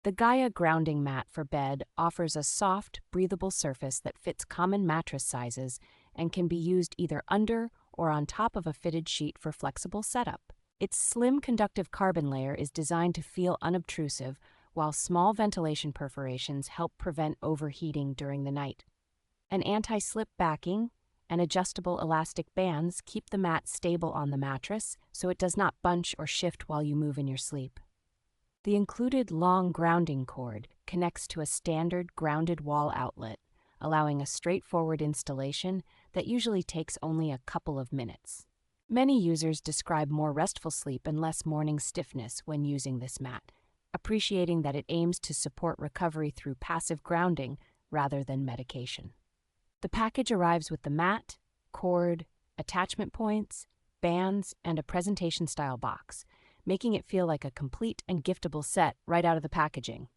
The GAYA Grounding Mat for bed offers a soft, breathable surface that fits common mattress sizes and can be used either under or on top of a fitted sheet for flexible setup. Its slim conductive carbon layer is designed to feel unobtrusive, while small ventilation perforations help prevent overheating during the night. An anti-slip backing and adjustable elastic bands keep the mat stable on the mattress so it does not bunch or shift while you move in your sleep. The included long grounding cord connects to a standard grounded wall outlet, allowing a straightforward installation that usually takes only a couple of minutes. Many users describe more restful sleep and less morning stiffness when using this mat, appreciating that it aims to support recovery through passive grounding rather than medication. The package arrives with the mat, cord, attachment points, bands, and a presentation-style box, making it feel like a complete and giftable set right out of the packaging.